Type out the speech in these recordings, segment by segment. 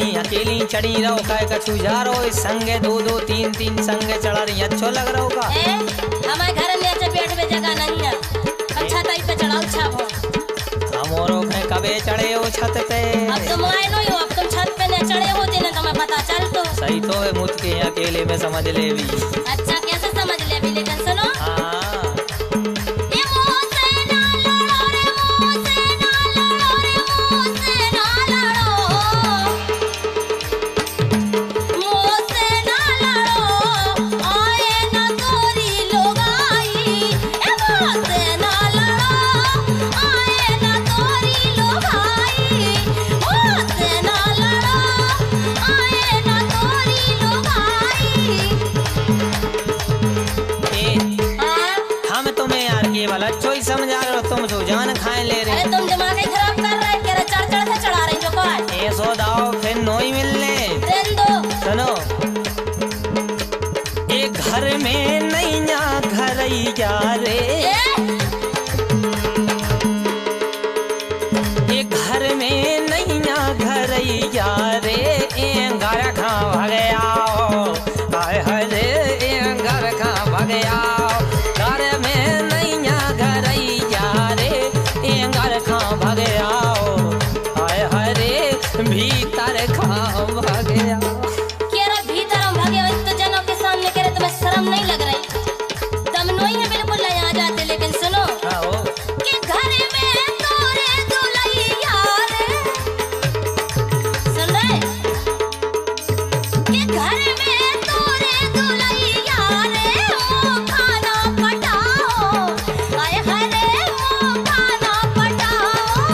कहीं अकेली चढ़ी रहो कह कछु जा रहो संगे दो तीन संगे चढ़ा रही अच्छो लग रहा होगा। हमारे घर नीचे बैठ में जगह नहीं है, अच्छा तई पे चढ़ाओ छापो। हम औरों के कबे चढ़े हो छत पे? अब तुम आए नहीं हो, अब तुम छत पे न चढ़े होते ना तुम्हें पता चल तो। सही तो है मुझ के अकेले में समझ ले भी। अच्छा कैसे समझ ले भी, लेकिन सुनो अच्छो ही समझा रहे हो, तुम जो जान खाए ले रहे। अरे तुम दिमाग ही खराब कर रहे हो, तेरा चढ़ से चढ़ा रही जो कोई। ये सो दाओ फिर नोई मिलने। सुनो एक घर में नैया घर जा रे, एक घर में नैया घर जा रे, घर खा भगे आओ हाय हाय रे, घर खा भगे आओ घर में नैया घर जा रे, घर खा भगे आओ हाय हाय रे, भीतर खा भगे आओ। केरा भीतर हम भागे तो जनों के सामने करे तुम्हें शर्म नहीं लग रही? दम नहीं है बिल्कुल नहीं आ जाते, लेकिन सुनो कि घर में तोरे दुल्हैया रे, सुन रहे कि घर में तोरे दुल्हैया रे, वो खाना पटाओ हाय हाय रे, वो खाना पटाओ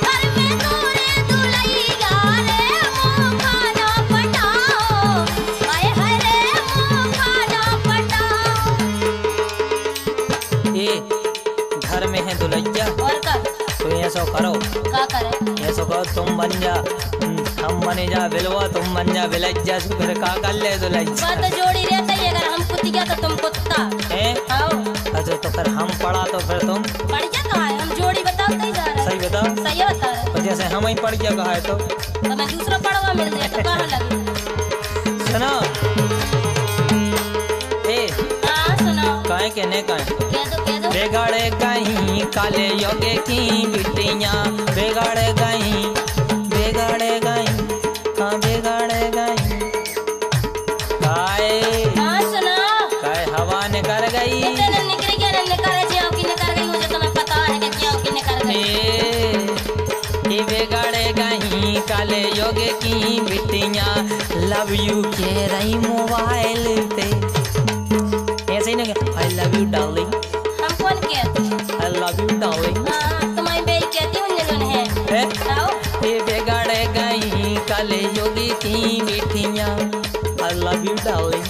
घर में तोरे दुल्हैया रे, वो खाना पटाओ हाय हाय रे, वो खाना पटाओ। ए घर में है दुल्हैया और का तो ऐसा करो, का करे? ऐसा करो तुम बन जा हम बने जा बिलवा, तुम बन जा बिलज्जा, फिर का कर ले दुल्हैया। बात तो जोड़ी रहता ही, अगर हम कुतिया तो तुम कुत्ता हैं? आओ अच्छा तो फिर हम पढ़ा तो फिर तुम पड़ जा कहाँ है? हम जोड़ी बताओ ही जा रहे हैं। सही बताओ। सही बता रहे तो जैसे हम ही पढ़ गया कहा है तो मैं दूसरा पढ़वा मिल जाए तो कहाँ लगे? सुनो ए हाँ सुनाओ। काहे कहने काहे कह दो बिगड़ गई काले योगे की बिटियां, बिगड़ गई हाँ बिगड़ गई हाँ सुनाओ। काय हवा निकल गई, निकल गया निकल जिया की निकल गई, मुझे तुम्हें पता है कि जिया की निकल गई। ये बिगड़ गई काले योगे की बिटियां, लव यू कह रही मोबाइल पे, ऐसे ही ना आई लव यू डार्लिंग। हम कौन कहते? I love you darling. हाँ तुम्हारी बेई कहती हूँ जिन्होंने है। आओ ये बिगड़ गई काले योगी की बिटियां, आई लव यू डार्लिंग।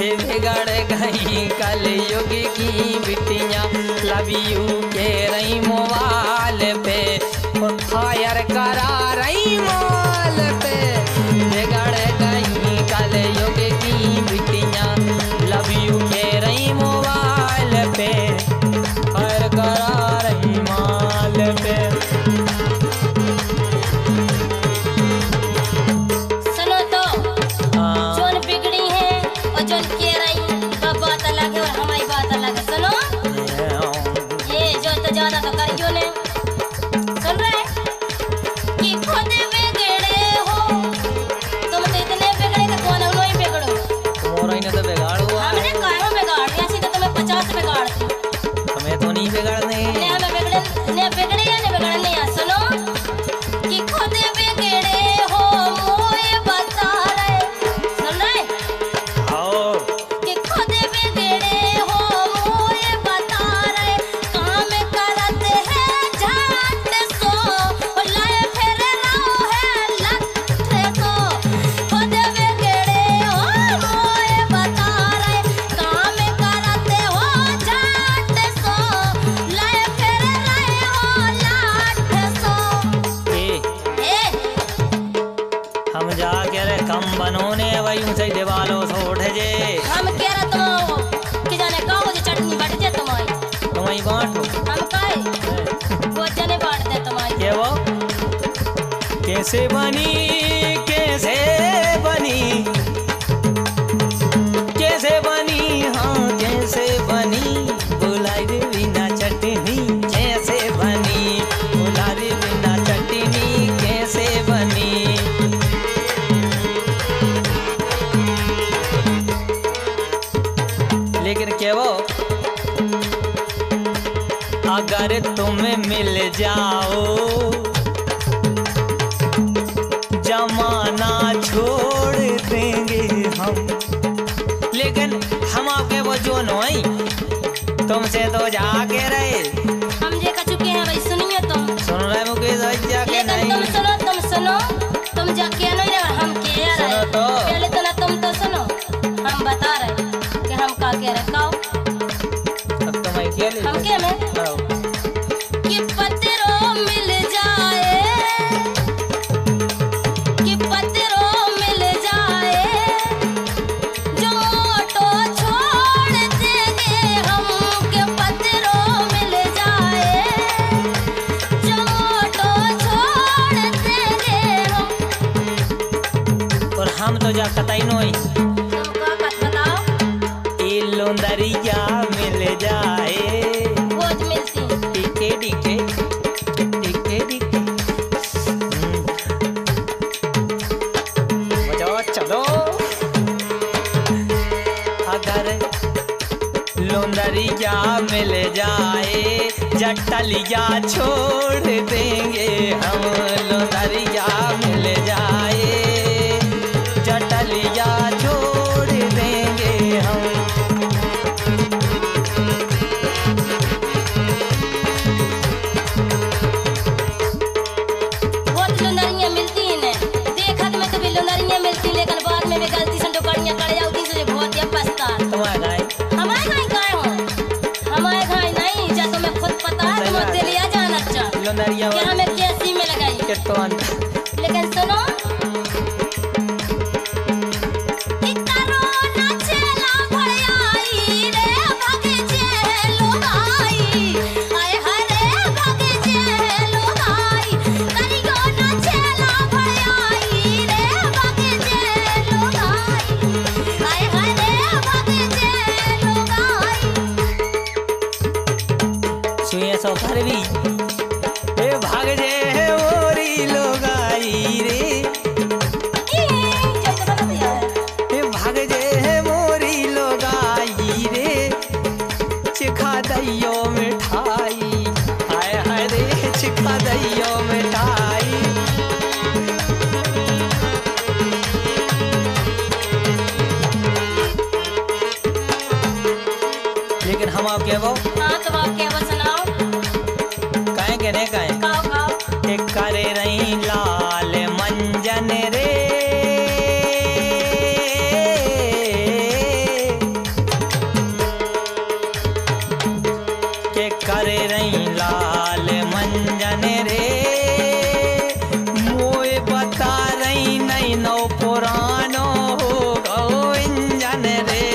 ये बिगड़ गई काले योगी की बिटियां, लव यू कह रही मोबाइल पे, फायर करा रही मोबाइल पे, बिगड़ गई काले योगी की बिटियां, लव यू कह रही मोबाइल पे, फायर करा रही मोबाइल पे। सुनो तो जोन बिगड़ी है और जोन कह रही वो बात अलग है और हमारी बात अलग है। सुनो ये जो तो ज्यादा तो करियो ने, सुन रहे कि खुद बिगड़े हो तुम, तो इतने बिगड़े कि कौन हम नहीं बिगड़ो। तुम्हारा ही ना तो बिगाड़ हुआ, हमने कहा बिगाड़ ऐसी तो तुम्हें 50 बिगाड़ हमें तो नहीं बिगड़ने। ने हमें बिगड़े या नहीं बिगड़ने या। सुनो कि खुद बिगड़े हो मोए बता रहे, सुन रहे आओ कि खुद बिगड़े हो मोए बता रहे, काम करते हैं झट सो लाए फिर रहो है लठ सो, खुद बिगड़े हो मोए बता रहे, काम करते हो झट सो लाए फिर रहे हो लठ सो। हम जा के रे कम बनोने वही ऊंचे दीवालों से उठ जे, हम कह रहे तुम कि जाने गाँव मुझे चटनी बट जाए तुम्हारी, तुम्हारी बांटो हम काहे वो जने बांट दे तुम्हारी। ये वो कैसे बनी लेकिन क्या वो अगर तुम मिल जाओ जमाना छोड़ देंगे हम। लेकिन हम आपके वो जो नहीं तुमसे तो जाके रहे हम जे का चुके हैं भाई सुनिए तुम। सुन रहे मुकेश जाके लेकिन नहीं तुम सुनो तुम जाके नहीं रहे हम कह रहे सुनो तो। पहले तो ना तुम तो सुनो हम बता रहे कि हम का कह रहे काओ अब तुम क्या ले हम क्या में आओ। कि पत्रों मिल जाए कि पत्रों मिल जाए जो मोटो छोड़ देंगे हम के पत्रों मिल जाए जो मोटो छोड़ देंगे हम। और हम तो जा कतई नहीं तुमको बात बताओ ए लोंदरिया मिल जाए बहुत मिलती टिके टिके टिके टिके बजाओ चलो। अगर लोंदरिया मिल जाए जटलिया छोड़ देंगे हम। लोंदरिया मिल जाए जटलिया छोड़ देंगे हम। बहुत लुंदरियाँ मिलती हैं ने देखा तो मैं कभी लुंदरियाँ मिलती लेकिन बाद में भी गलती से टुकड़ियाँ कर जाती से बहुत या पछता तुम्हारा गाय हमारे घाई गाय हो हमारे घाई नहीं जा तुम्हें खुद पता है तुम उससे लिया जाना अच्छा लोंदरिया कि हमें कैसी में लगाई के तो अंत लेकिन सुनो इतरो ना चला भयाई रे भगे चलो भाई आए हरे भगे चलो भाई करियो ना चला भयाई रे भगे चलो भाई आए हरे भगे चलो भाई। सुइया सो पर भी ए भाग जे ओरी लोगाई रे जब तक नहीं आया ए भाग जे मोरी लोगाई रे चिखा दैयो मिठाई। हाय हाय रे चिखा दैयो मिठाई। लेकिन हम आप के वो हाँ तो आप क्या सुनाओ काहे के ने काहे खाओ खाओ के करे रही लाल मंजन रे के करे रही लाल मंजन रे मोए बता रही नहीं नौ पुरानो हो गो इंजन रे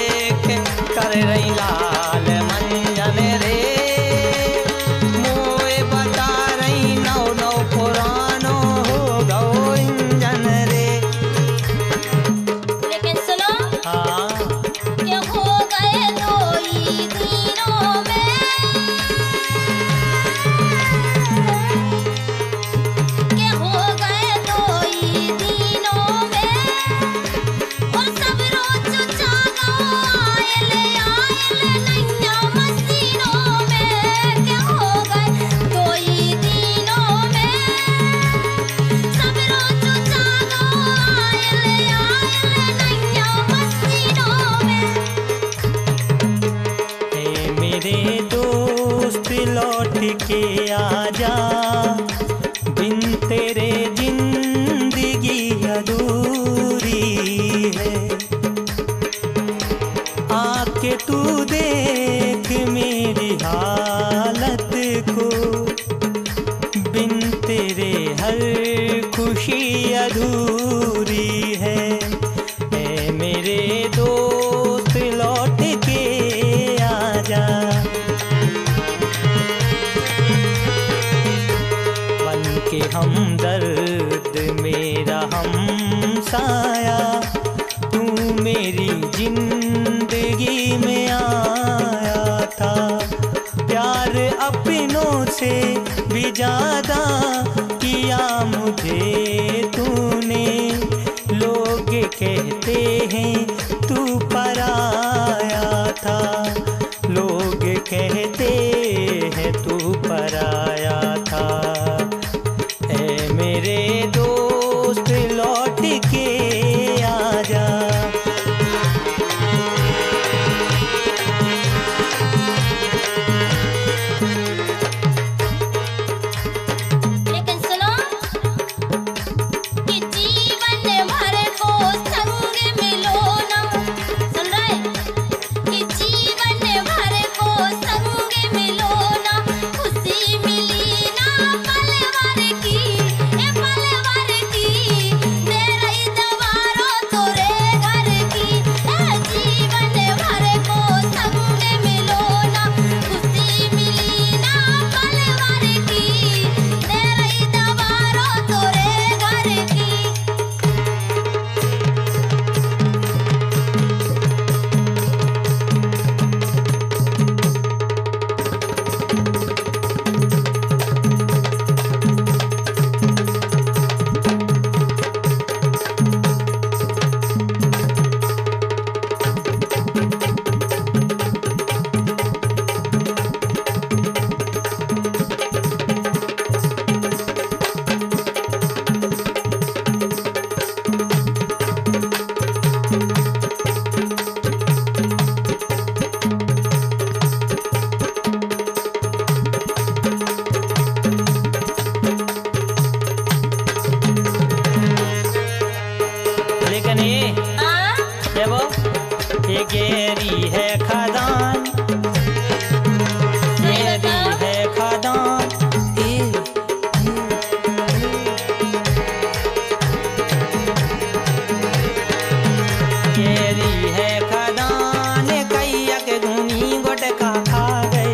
के करे रही लाल मंजन रे मोए बता रही नौ नौ पुरानो हो गो इंजन रे। लेकिन सुनो हाँ क्या हो गए दो ही दिनों में क्या हो गए दो ही दिनों में और सब रोज जागो आयल नैया मसीनों में क्या हो गए दो ही दिनों में सब रोज जागो आयल नैया मसीनों में। हे मेरे दोस्त लौट के आजा बिन तेरे जिंदगी अधूरी है। आके तू देख मेरी हालत को बिन तेरे हर खुशी अधूरी है। ऐ मेरे दोस्त लौट के आजा बन के हमदर्द मेरा हमसाया तू मेरी जिंदगी में आया था। प्यार अपनों से भी ज्यादा किया मुझे तूने। लोग कहते हैं तू पराया था। कहते हैं तू पराया था। ऐ मेरे दोस्त लौट के आजा। लेकिन सुनो कि जीवन भर को संग मिलो ना। सुन रहे कि जीवन भर को संग मिलो ना। खुशी मिली ना पल भर की, ए पल भर की। दे रही दवारो तोरे घर की। ए जीवन भर को संग मिलो ना। खुशी मिली ना पल भर की। दे रही दवारो तोरे घर की। लेकिन हाँ? वो ये गहरी है खदान, गहरी है खदान। गहरी है खदान, कैया के धुनी गोटका खा गए।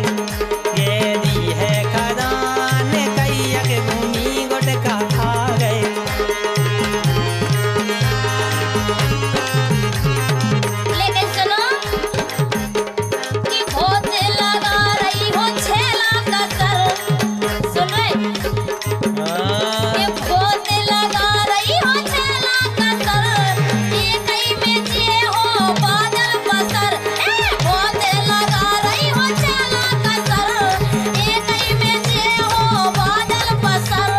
गहरी है खदान, कैया के धुनी गोटका खा गए। लेकिन सुनो कि खोज लगा रही हो छेला का सर। सुन रहे कि खोज लगा रही हो छेला का सर। ये कहीं में जिए हो बादल बसर। ए खोज लगा रही हो छेला का सर। ये कहीं में जिए हो बादल बसर।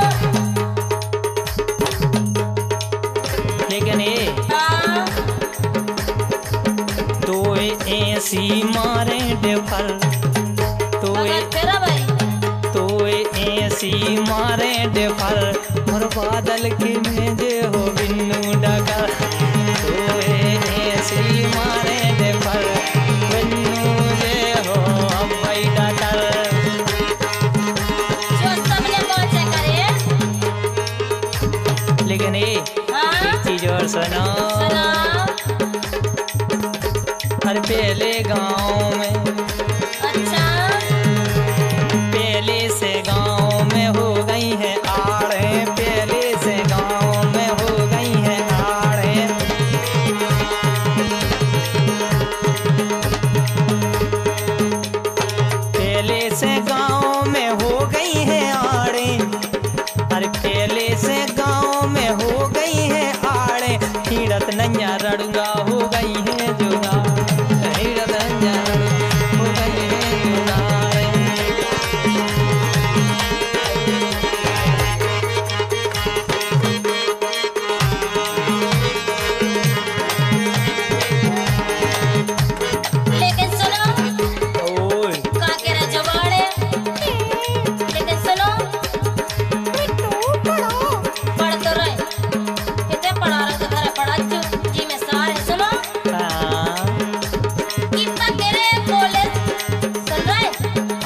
लेकिन हाँ? तो ऐसी मारे डेफल, तो मगर तेरा भाई तो ऐसी मारे डेफल। और बादल के मेजे हो बिन्नू डकर। तो ऐसी मारे डेफल, बिन्नू जे हो अब्बाई डकर। जो सबने पहुंचे करे। लेकिन हाँ? एक चीज और सुनो। सुना हर पहले गांव में, अच्छा पहले से गांव में हो गई है आड़े। पहले से गांव में हो गई है आड़े। पहले से गांव में हो गई है आड़े। अरे पहले से गांव में हो गई है आड़े। हिड़त नैया रड़ुआ हो गई है जुगाड़। हिड़त नैया रड़ुआ हो गई है जुगाड़। लेकिन सुनो ओए का केरा जवाड़े। लेकिन सुनो पढ़ तो रहे कितने पढ़ा रहे तो घर पढ़ा जी में सारे सुनो हाँ कि पकड़े बोले। सुन रहे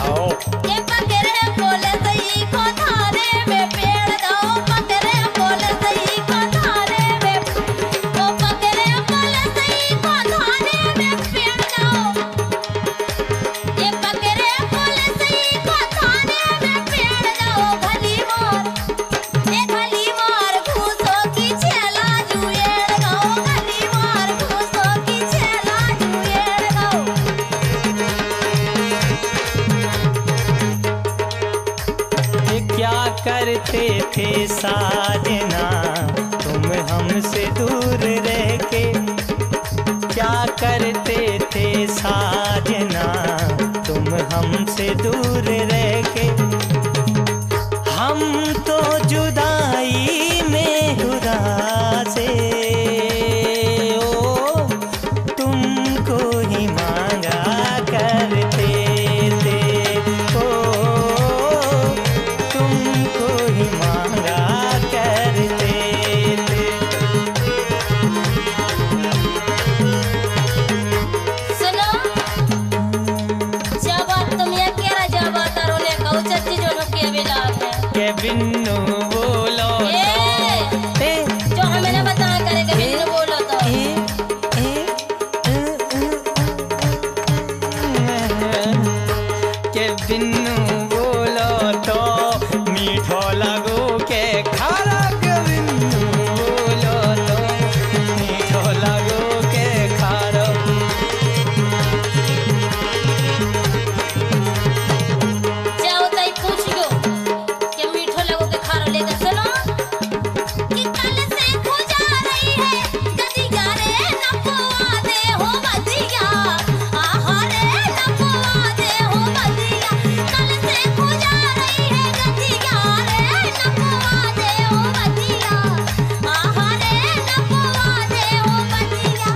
आओ कि पकड़े बोले सही को थारे में पेड़ दो। पकड़े बोले सही को थारे में। ओ पकड़े बोले सही को थारे में पेड़ दो। ये पकड़े बोले सही को थारे में पेड़ दो। भली मोर ए भली मोर घूसो की छेला जुएड़ गो। भली मोर घूसो की छेला जुएड़ गो। ये क्या करते थे साजना तुम हमसे दूर रह के। क्या करते थे साजना तुम हमसे दूर रह के। हम तो जुदाई में खुदा से ओ तुमको ही मांगा करते थे, ओ तुमको ही मांगा करते थे। सुनो जब तुम ये कह रहा जब तारो ने कहू चच्ची जोनो के बेला है के बिन्नू बोलो ए जो हमें ना बता करे के बिनु बोलो तो के बिन्नू बोलो तो मीठो लगो के खारा, के बिन्नू बोलो तो मीठो लगो के खारा। जाओ तई पूछ गयो के मीठो लगो के खारो लेके। सुनो कि कल से खुजा रही है गदिया रे नपवा दे हो बदिया, आहा रे नपवा दे हो बदिया। कल से खुजा रही है गदिया रे नपवा दे हो बदिया, आहा रे नपवा दे हो बदिया।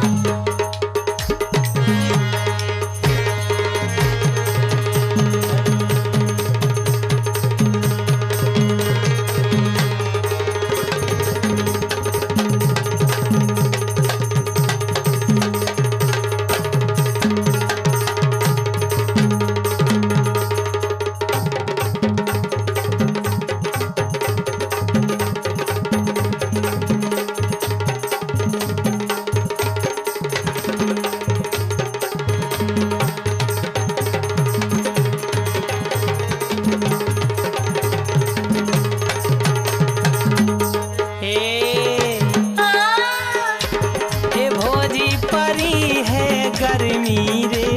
हे भोजी परी है गर्मी रे,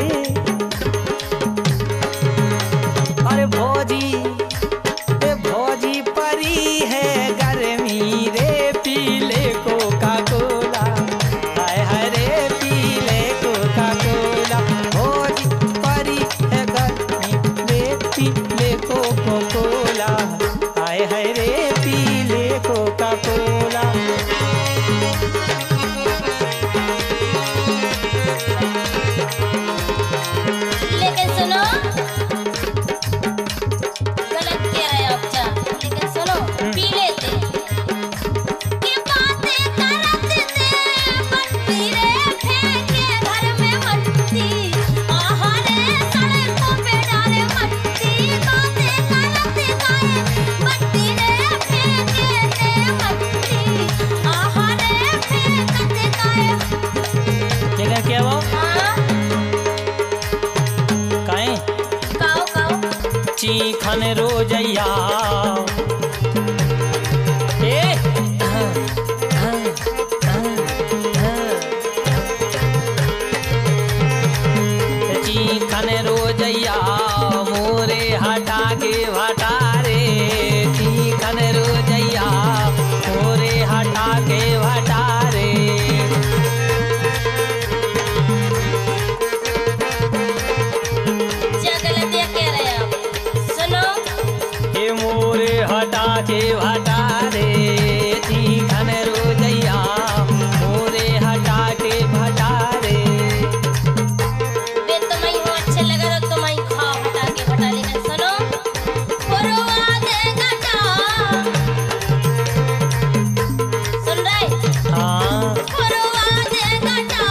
अरे भोजी परी है गर्मी रे, पीले कोका कोला, हाय हाय रे पीले कोका कोला। भोजी परी है गर्मी रे, पीले कोका कोला, हाय हाय रे पीले कोका कोला। लेकिन सुनो गलत कह रहे हो आप जा, लेकिन सुनो पी लेते कि बातें करते थे मट्टी रे फेंके घर में मट्टी, आहा रे सड़कों पे डाले मट्टी। बातें करते गाए मट्टी रे फेंके थे मट्टी, आहा रे फेंकते गाए। क्या क्या वो हाँ काहे काओ काओ चीखन रोजैया ए चीखन रोजैया मोरे हटा के भटारे, चीखन रोजैया मोरे हटा के भटारे। क्या गलतियाँ कह रहे हैं आप? सुनो हे मोरे हटा के भटारे, चीखन रोजैया मोरे हटा के भटारे। वे तुम्हें हो अच्छे लगा तो तुम्हें खाओ हटा के हटा। लेकिन सुनो पुरवा दे घटा, सुन रहे हाँ पुरवा दे घटा,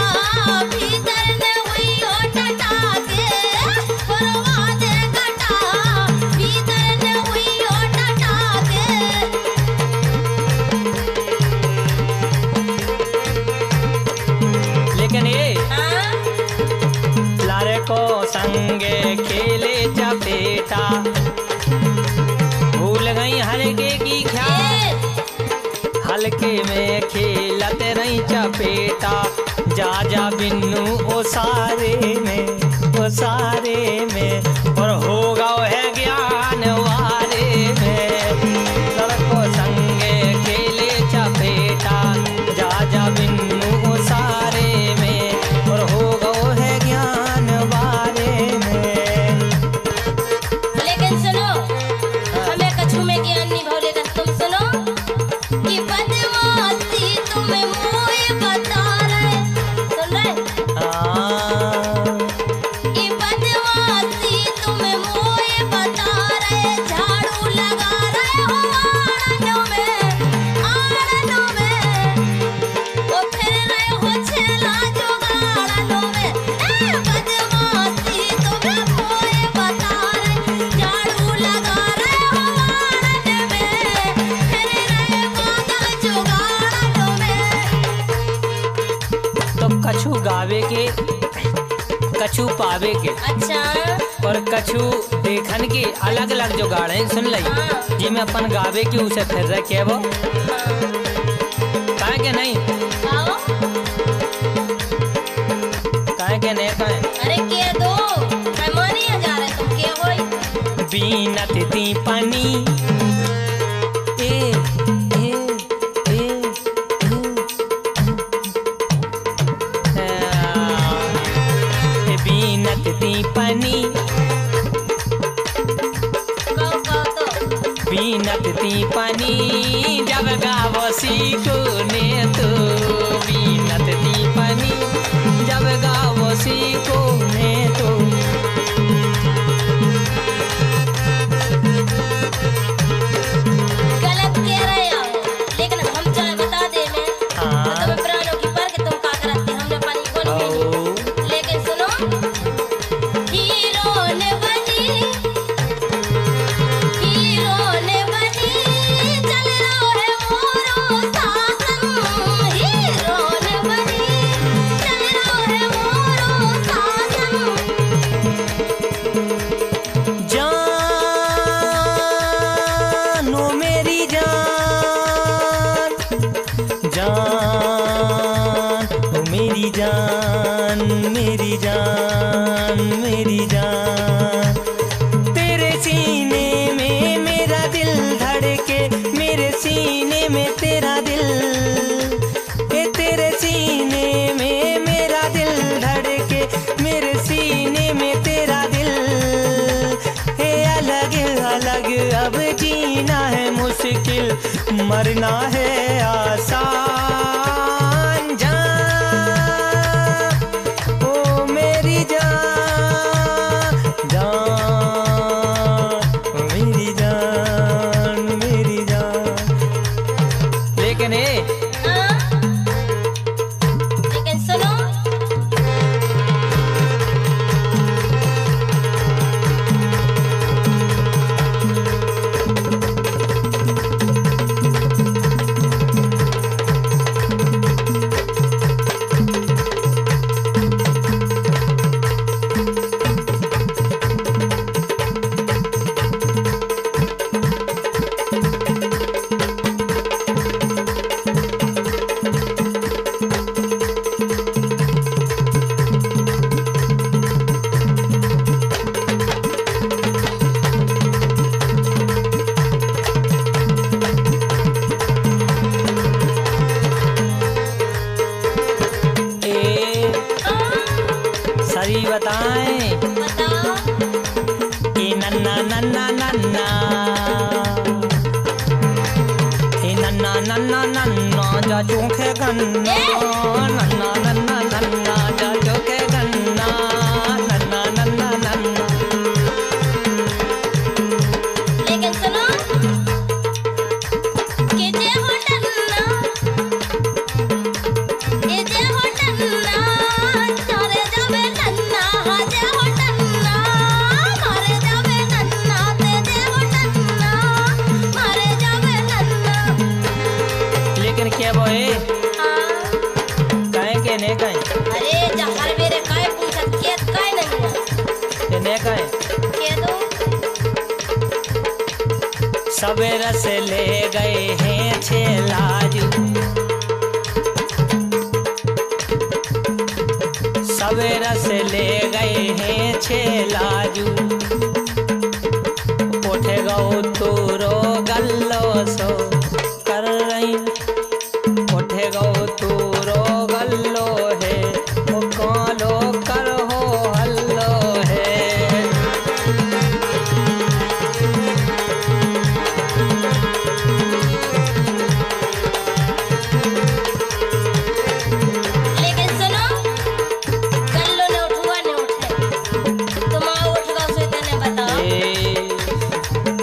भीतर ने हुई हो टटा के। पुरवा दे घटा, भीतर ने हुई हो टटा के। लेकिन ये हाँ लारे को संगे खेले चपेटा, भूल गई हल्के की ख्याल, हल्के में खेलते नहीं चपेटा। जा जा बिन्नू ओ सारे में और होगा है ज्ञान वारे में। लड़को संगे खेले चपेटा, जा जा बिन्नू ओ सारे में और होगा है ज्ञान वारे में। कछु पावे के अच्छा और कछु देखन के अलग अलग जो गाड़े हैं, सुन लई हाँ। जिसमें अपन गावे की उसे फिर रखे वो काहे के नहीं आओ काहे के नहीं काहे अरे के दो मेहमानी आ जा रहे तुम के होई बीनत ती पानी ए ए ए बीनत ती पानी कहो तो बीनत ती पानी जब गावो सीखो ने तो बीनत ती पानी जब गावो सीखो ने तो गलत कह रहे हो लेकिन हम चाहे बता दे मैं हाँ। तुम्हें प्राणों की पर के तुम का करते हमने पानी कौन पीनी लेकिन सुनो हीरो ने बनी चल रहा है मोरो शासन हीरो ने बनी चल रहा है मोरो शासन जान ओ मेरी जान जान ओ मेरी जान मेरी जान मेरी जान तेरे सीने में मेरा दिल धड़के मेरे सीने में तेरा दिल तेरे सीने में मेरा दिल धड़के मेरे सीने में तेरा दिल अलग अलग अब जीना है मुश्किल मरना है आसान जान ओ मेरी जान जान ओ मेरी जान लेकिन हाँ? लेकिन सुनो सही बताएं बताओ कि नन्ना नन्ना नन्ना नन्ना नन्ना नन्ना जा चोखे गन्ना नन्ना नन्ना नन्ना जा चोखे गन्ना नन्ना नन्ना नन्ना लेकिन सुनो के जे हो टन्ना ए जे हो टन्ना तारे जावे नन्ना हा जे हो टन्ना मारे जावे नन्ना ते जे हो टन्ना मारे जावे नन्ना लेकिन क्या बोए हाँ कहें के ने कहें अरे जा हर बेरे काय पूछत केत काय नहीं के ने कहें के दो सवेरा से ले गए हैं छेलाजू सवेरा से ले गए हैं छेलाजू उठे गो तूरो गल्लो सो कर रही उठे गो तूरो गल्लो है वो कालो कर हो हल्लो है लेकिन सुनो गल्लो ने उठुआ ने उठे तुम आओ उठ गओ सो तने बताओ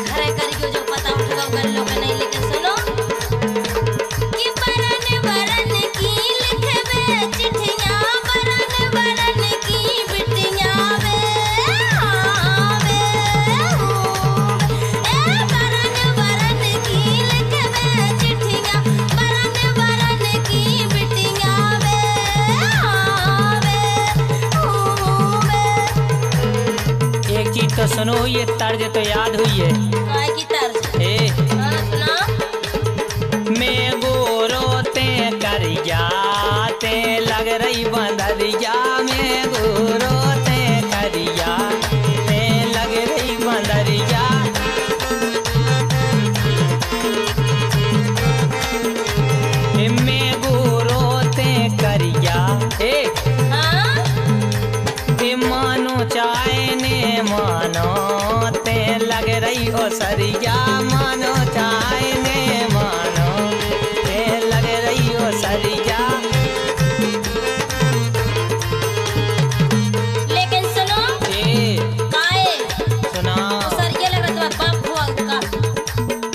घरे करियो जो पता उठ गओ गल्लो के नहीं लेकिन सुनो तो सुनो, ये तर्ज तो याद हुई है। काय की तर्ज? ए हाँ सुना। मैं गोरो ते कर जाते लग रही बंदरिया, मैं गोरो ते करिया ते लग रही बंदरिया। मैं गोरो ते करिया हाँ मानो चाय ने मानो ते लग रही ओ सरिया, मानो चाय ने मानो ते लग रही ओ सरिया। लेकिन सुनो काय सुना सर ये लग रहा तुम्हारा बाप हुआ का।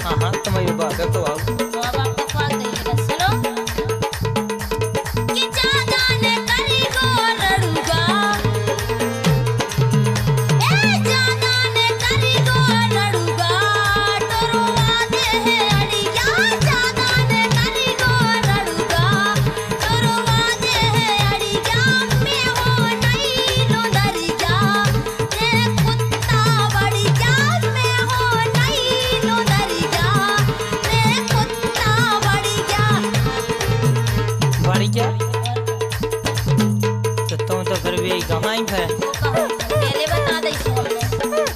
हाँ तुम्हारी बात तो आओ तुम्हारा बाप को फाड़ दे। लेकिन सुनो कि ज्यादा ने करी गो रड़ूगा, ज्यादा ने करी गो रड़ूगा, टोरवा दे है अड़िया। ज्यादा ने करी गो रड़ूगा, टोरवा दे है अड़िया। मैं हो नहीं लो दरिया, ते कुत्ता बड़ी जा। मैं हो नहीं लो दरिया, ते कुत्ता बड़ी जा। बढ़ क्या तो तुम तो फिर भी गवाई है। पहले बता दे इसको हमने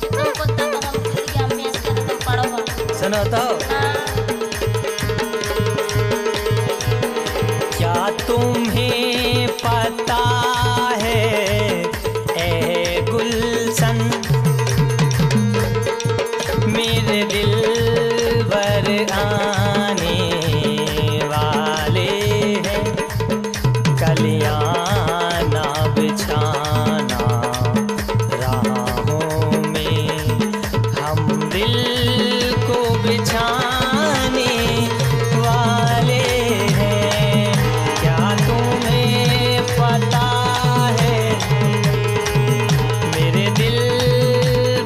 कि तुम कुत्ता तो हम खुद के हम में से तुम पढ़ो हो। सुनो तो क्या तुम्हें पता है ए गुलशन, मेरे दिल भर आने वाले हैं, कलियाना बिछाना राहों में, हम दिल को बिछाने वाले हैं। क्या तुम्हें पता है मेरे दिल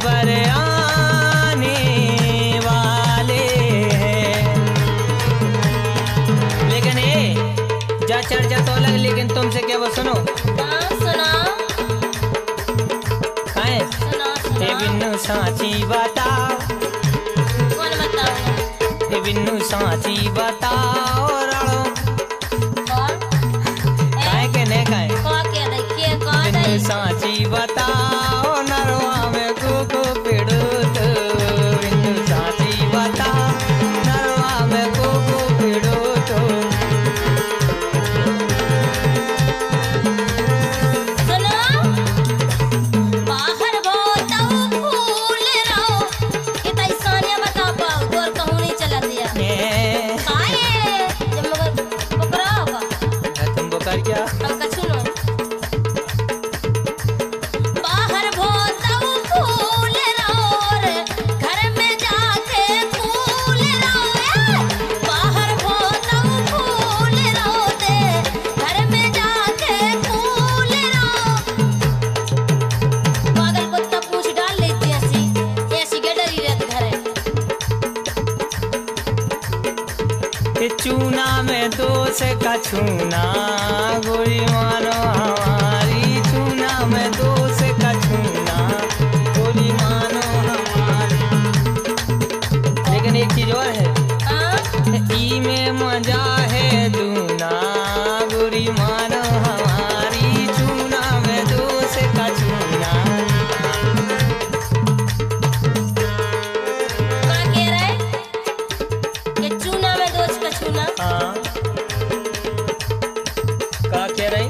भर आने वाले हैं। लेकिन जा चढ़ जा तो अलग, लेकिन तुमसे क्या वो सुनो हाँ सुना खाए सुना हे सुना। बिन्नू सांची बताओ, कौन बताओ? हे बिन्नू सांची बताओ राड़ो कौन? खाए के नहीं खाए। कौन क्या देखिए कौन बिन्नू है? सांची बताओ नरवा में कुकु पिड़ुत, बिन्नू सांची बताओ नरवा में कुकु पिड़ुत। सुनो बाहर बहुत फूल रहो कि तई सानिया बता पाओ तोर कहूं नहीं चला दिया। काहे जब मगर पकड़ा होगा तुम बुकार क्या हम कछु नो। बाहर बहुत फूल रहो रे, घर में जाके फूल रहो। बाहर बहुत फूल रहो दे, घर में जाके फूल रहो। पागल कुत्ता पूछ डाल लेती ऐसी गडरी रहत घर है। ये चूना में दोष का छूना, गोरी मानो हमारी, चूना में दोष का छूना, गोरी मानो हमारी। लेकिन एक चीज और है, हाँ ई में मजा है दूना, गोरी मानो हमारी, चूना में दोष का छूना। का कह रहा है कि चूना में दोष का छूना। हाँ का कह रही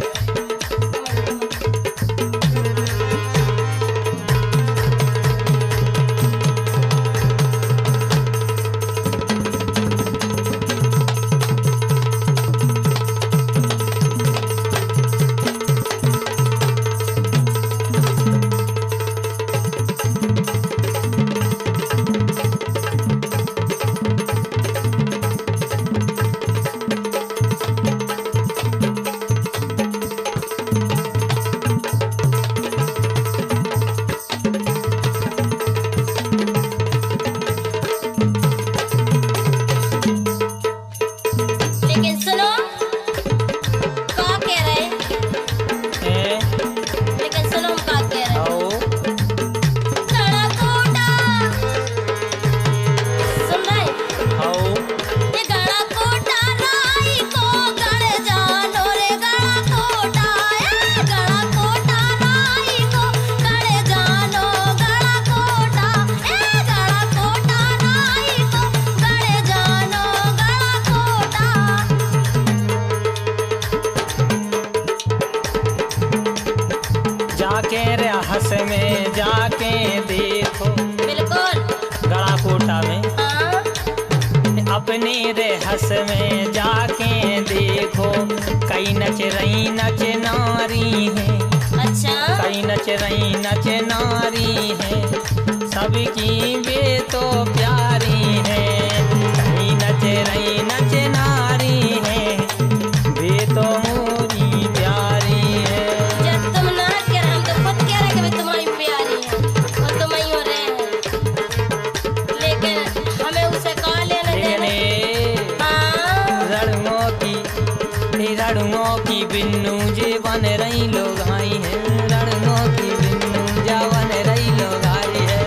हस में जाके देखो, बिल्कुल। गड़ा कोटा में हाँ। अपने रे हस में जाके देखो, कई नच रही नच नारी है, अच्छा। कई नच रही नच नारी है, सबकी वे तो प्यारी है। कई नच रही नच नारी है, वे तो मोरी प्यारी है। जब तुम ना कह रहे, हम तो खुद कह रहे कि भी तुम्हारी प्यारी है और तुम ही हो रहे हैं, लेकिन हमें उसे कहा लेने देने। हाँ। रणों की बिन्नू जे बन रही लोग आई है, रणों की बिन्नू जा बन रही लोग आई है।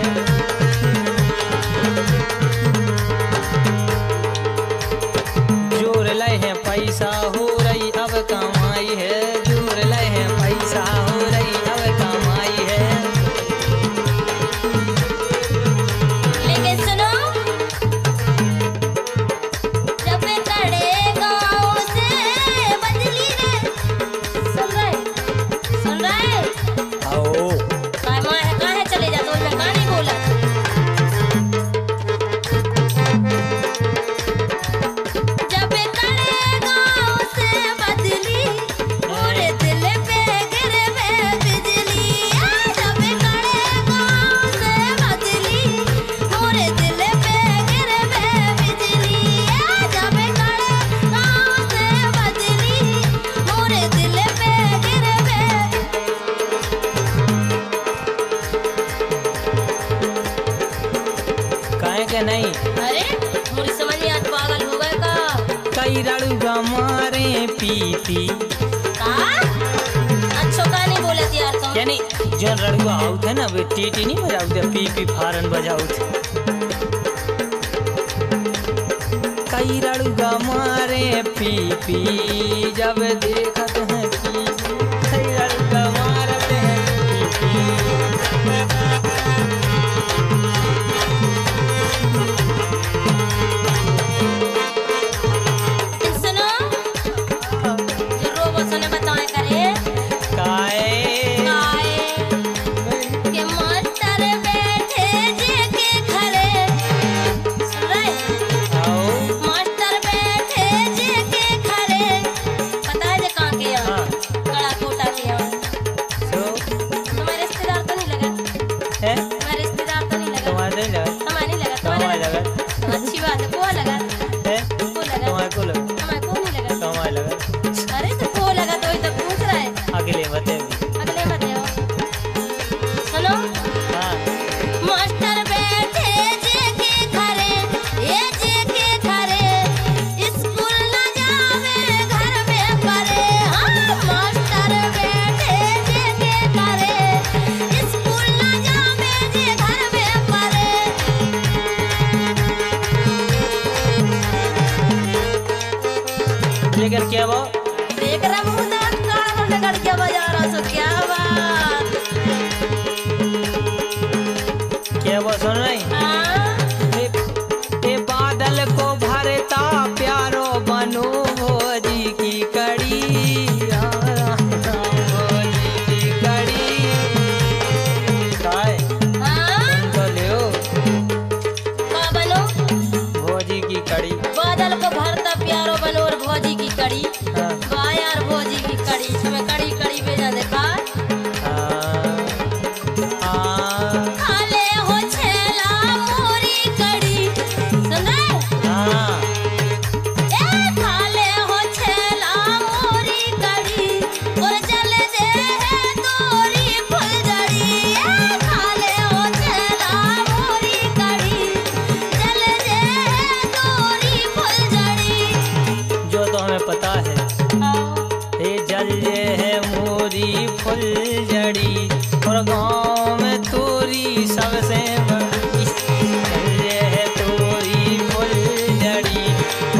जोर लय है पैसा हो रही अब कमाई है, जोर लय है पैसा हो रही अब कमाई है। लेकिन सुनो, जब कड़े गाँव से बदली रे, सुन रहे आओ काहे चले जा, तो मैं कहाँ नहीं बोला। जब कड़े गाँव से बदली, मोरे दिल पे गिरवे बिजली। जब कड़े गाँव से बदली, मोरे दिल पे गिरवे बिजली। जब कड़े गाँव से बदली, मोरे दिल पे गिरवे। काहे के नहीं, अरे मुझे समझ नहीं आता, पागल हो गए का? कई रड़ुगा मारे पीपी, का? अच्छो का नहीं बोला थी यार तुम। यानी जो रड़ुआ आउत है ना, वे टीटी नहीं बजाउत है, पीपी फारन बजाउत है। कई रड़ुगा मारे पीपी, जब देखत है पीपी, कई रड़ुगा मारते हैं पीपी। सुनो, जो रोबोट ने बताया करे काए के मास्टर बैठे जे के घरे। सुन रहे? आओ मास्टर बैठे जे के घरे। पता है जे कहाँ के यहाँ? हाँ। गड़ा कोटा के यहाँ। सो तुम्हारे रिश्तेदार तो नहीं लगा? है तुम्हारे रिश्तेदार तो नहीं लगा? तुम्हारे नहीं लगा, हमारे नहीं लगा, तुम्हारे तुम्हारे लगा तो अच्छी बात है। को लगा? है, को लगा? तुम्हारे को लगा, हमारे को नहीं लगा। तुम्हारे लगा, अरे तो को लगा तो ही तो पूछ रहा है। अगले बते। अगले बताओ। सुनो, हाँ मास्टर बैठे जे के घरे, ये जे के घरे, स्कूल न जावे घर में पढ़े। हाँ, मास्टर बैठे जे के घरे, स्कूल न जावे जे घर में पढ़े। लेकर क्या वो देख रहा मुँह दांत काला नगड़ के बजा रहा सो, क्या बात। क्या वो सुन रही, हाँ, ए बादल को भरता प्यारो बनो भोजी की कड़ी, भोजी की कड़ी। काय हाँ, तो लियो का बनो? भोजी की कड़ी। बादल को भरता प्यारो बनो और भौजी की कड़ी। हाँ वाह यार, भौजी की कड़ी, इसमें कड़ी कड़ी भेजा देखा। हाँ खाले हो छेला मोरी कड़ी। सुन रहे? हाँ ए खाले हो छेला मोरी कड़ी, और जल दे है तोरी फुलझड़ी। ए खाले हो छेला मोरी कड़ी, जल दे है तोरी फुलझड़ी। जो तो हमें पता है, हे जल ये है मोरी फुलझड़ी, और गाँव में तोरी सबसे बड़ी। जल ये है तोरी फुलझड़ी,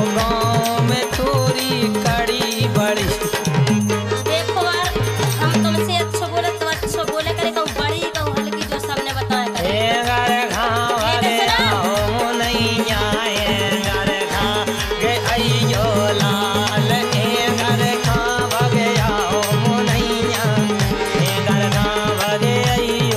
और गाँव में तोरी कड़ी बड़ी। देखो यार, हम तुमसे अच्छो बोले तो अच्छो बोले करे, कहूँ बड़ी कहूँ हल्की, जो सबने बताया करे। ए घर घाव लेकिन गे सुनो। आओ नहीं आए, घर घा गे अइयो लाल, ए घर घाव गे आओ नहीं आए, ए घर घाव गे अइयो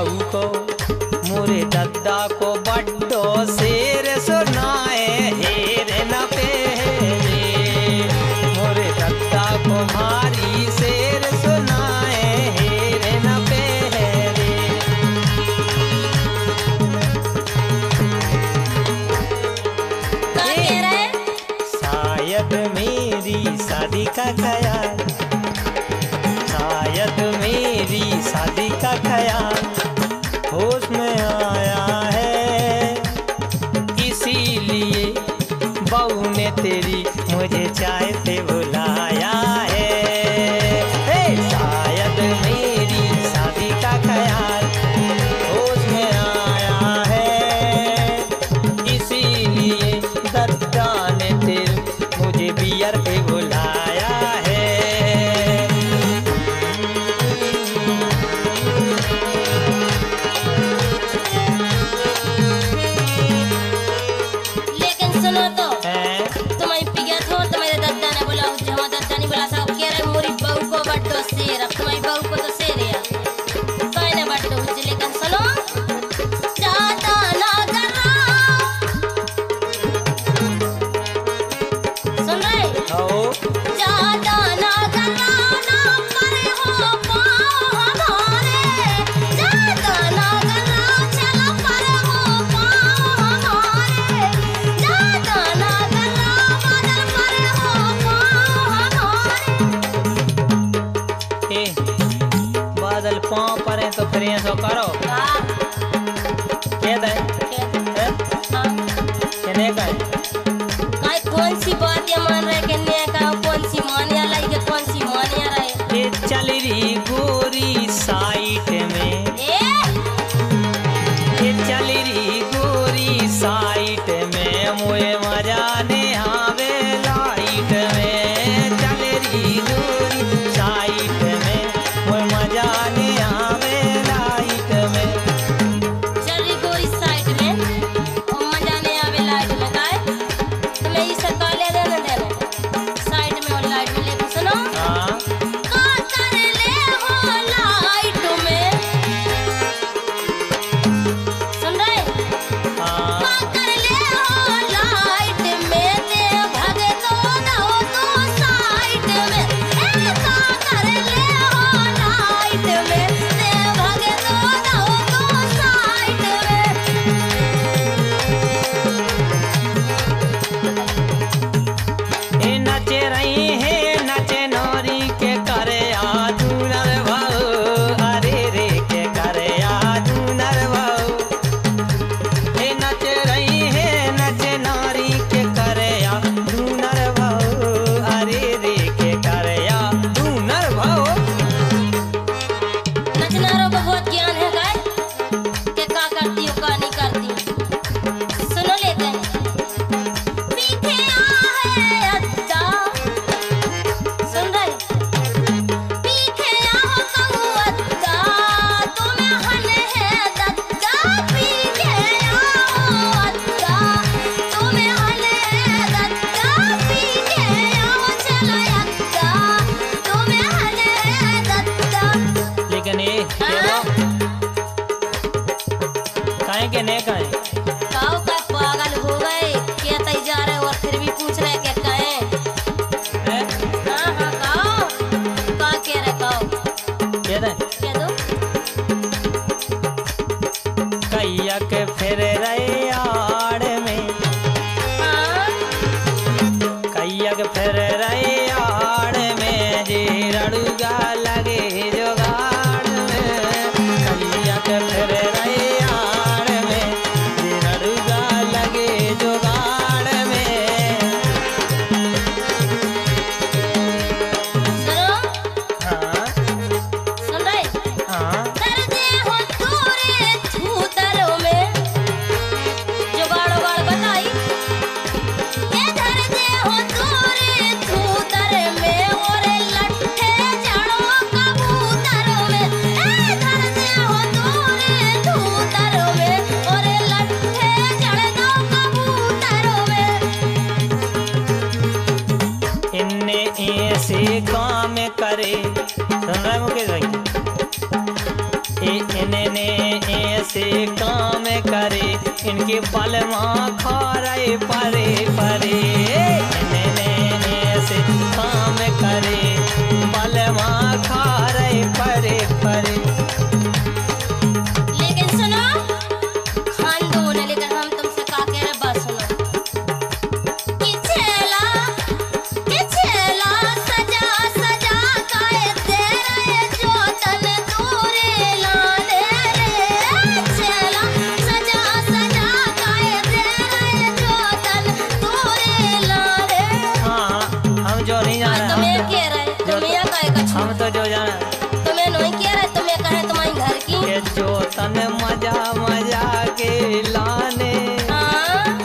बहू को मोरे दद्दा को बड्डो शेर सुनाए हेर न पेरे मोरे दद्दा को भारी शेर सुनाए हेर न पेरे क्या कह रहे? शायद मेरी शादी का ख्याल शायद मेरी शादी का ख्याल होश में आया है इसीलिए बहू ने तेरी मुझे चाय पे बुलाया है शायद मेरी शादी का ख्याल होश में आया है इसीलिए दद्दा ने तेरी मुझे बियर पे बुलाया है लेकिन सुनो तो तुम्हारी पिया थो तुम्हारे दद्दा ने बोला जो हमारा दद्दा नहीं बोला था कह रहे मोरी बहू को बड्डो शेर अब तुम्हारी बहू को तो शेर है कोई ना बड्डो लेकिन सुनो ज्यादा ना कराओ सुन रहे ज्यादा ना कराओ ना परे हो पाओ हमारे ज्यादा ना कराओ चलो परे हो पाओ हमारे ज्यादा ना कराओ बदल परे हो पाओ हमारे बादल पाँव पर है तो फिर ऐसा करो क्या दे कहने का काय कौन सी बात ये मान रहे कहने का कौन सी मानिया लाई के कौन सी मानिया रहे ये चल रही गोरी साइट में ये चल रही गोरी साइट में मुझे मजा ने आवे लाइट में चल रही गोरी साइट में मुझे मजा ने आवे लाइट में चल रही गोरी साइड में और मजा नहीं आवे लाइट में काय तुम्हें ये सरकार ले देना साइड में और लाइट में लेकिन सुनो हाँ का कर ले हो लाइट में सुन रहे हाँ का कर ले हो लाइट में ते भागे तो दो तो साइड में का कर ले हो लाइट में ते भागे तो दो तो साइड में ए नचे रही है नचे नौरी के करे आजू नर भाऊ अरे रे के करे आजू नर भाऊ ए नचे रही है नचे नौरी के करे आजू नर भाऊ अरे रे के करे आजू नर भाऊ नचनारों को बहुत ज्ञान है गाय के का करती हो का नहीं करती सुनो लेते हैं पीछे आ है अद्दा सुन रहे पीछे आओ कहूँ अद्दा तुम्हें हन है दद्दा पीछे आओ अद्दा तुम्हें हन है दद्दा पीछे आओ चलो अद्दा तुम्हें हन है दद्दा लेकिन ये काहे के ने काहे काओ का पागल हो गए कहते ही जा रहे और फिर भी पूछ रहे कि कहें हैं? हाँ हाँ काओ का कह रहे काओ ये दे कह दो कैया के फिर रहे आड़ में हाँ कैया के फिर रहे आड़ में जी रड़ुगा लगे जोगाड़ में कैया के फिर रहे आड़ में जी रड़ुगा लगे जोगाड़ में सुनो हाँ सुन रहे हाँ दर्जे हो तूरे छूतरों में जुगाड़ उगाड़ बताई ये दर्जे हो तूरे छूतर में और लट्ठे चढ़ो कबूतरों में ए दर्जे हो तूरे छूतरों में और लट्ठे चढ़ दो कबूतरों में इनने ऐसे काम करे सुन रहा है मुकेश भाई इन्हें से काम करे, इनके बलमा खारे परे परे, से काम करे, बलमा खारे परे परे। लेकिन सुनो, खान दो ने, लेकिन हम तुमसे का कह रहे, बस सुनो। कि छेला सजा सजा काए दे रहे जो तन दूरे लाने रे। छेला सजा सजा काए दे रहे जो तन दूरे लाने। हाँ हम जो नहीं जाना, तुम्हें कह रहे, तुम्हें या काहे कछु, हम तो जो जाना तुम्हें नहीं कह रहे, तुम्हें कहे तुम्हारी घर की। के जो तन मजा मजा के लाने। हाँ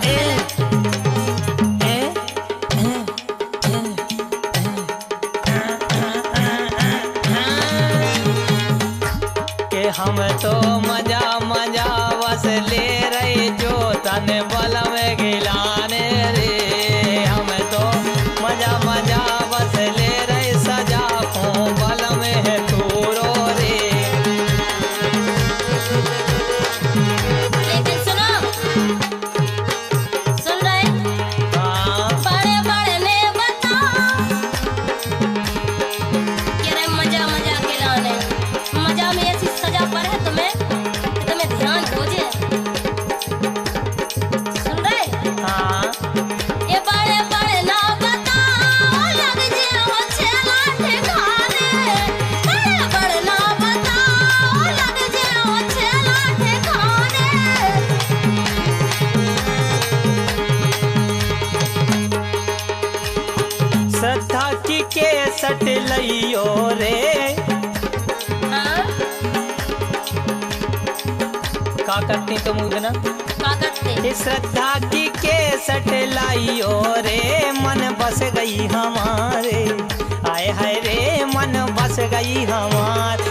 के हम तो मजा मजा बस ले रहे जो तन बल में गिलाने रे। हम तो मजा मजा बस ले रहे सजा को बल में है तूरो रे। लेकिन सुनो, सुन रहे, हाँ बड़े बड़े ने बता कि रे मजा मजा के लाने, मजा में ऐसी सजा पर है तुम्हें कि तुम्हें ध्यान खोजे। सुन रहे, हाँ ये बड़े बड़े ना बताओ लग जे वो छेला ठिकाने। बड़े बड़े ना बताओ लग जे वो छेला ठिकाने। श्रद्धा की के सट लियो रे। हाँ का करती तुम उधना का करते? श्रद्धा की के सट लाइयो रे, मन बस गई हमारे। आए हाय रे मन बस गई हमारे।